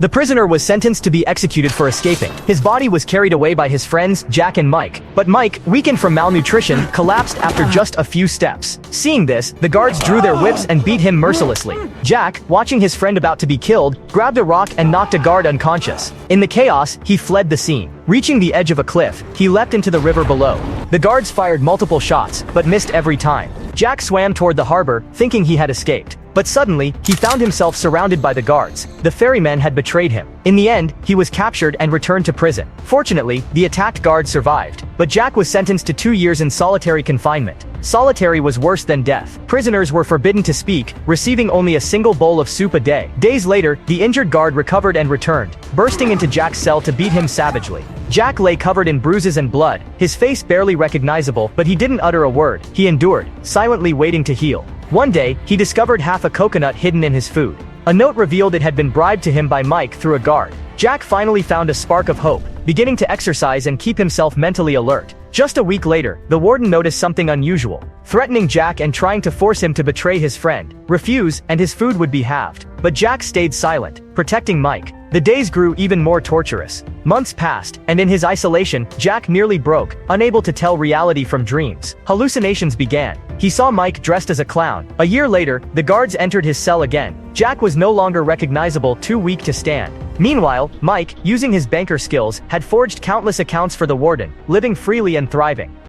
The prisoner was sentenced to be executed for escaping. His body was carried away by his friends, Jack and Mike. But Mike, weakened from malnutrition, collapsed after just a few steps. Seeing this, the guards drew their whips and beat him mercilessly. Jack, watching his friend about to be killed, grabbed a rock and knocked a guard unconscious. In the chaos, he fled the scene. Reaching the edge of a cliff, he leapt into the river below. The guards fired multiple shots, but missed every time. Jack swam toward the harbor, thinking he had escaped. But suddenly, he found himself surrounded by the guards. The ferrymen had betrayed him. In the end, he was captured and returned to prison. Fortunately, the attacked guards survived. But Jack was sentenced to 2 years in solitary confinement. Solitary was worse than death. Prisoners were forbidden to speak, receiving only a single bowl of soup a day. Days later, the injured guard recovered and returned, bursting into Jack's cell to beat him savagely. Jack lay covered in bruises and blood, his face barely recognizable, but he didn't utter a word. He endured, silently waiting to heal. One day, he discovered half a coconut hidden in his food. A note revealed it had been bribed to him by Mike through a guard. Jack finally found a spark of hope, beginning to exercise and keep himself mentally alert. Just a week later, the warden noticed something unusual, threatening Jack and trying to force him to betray his friend. Refuse, and his food would be halved. But Jack stayed silent, protecting Mike. The days grew even more torturous. Months passed, and in his isolation, Jack nearly broke, unable to tell reality from dreams. Hallucinations began. He saw Mike dressed as a clown. A year later, the guards entered his cell again. Jack was no longer recognizable, too weak to stand. Meanwhile, Mike, using his banker skills, had forged countless accounts for the warden, living freely and thriving.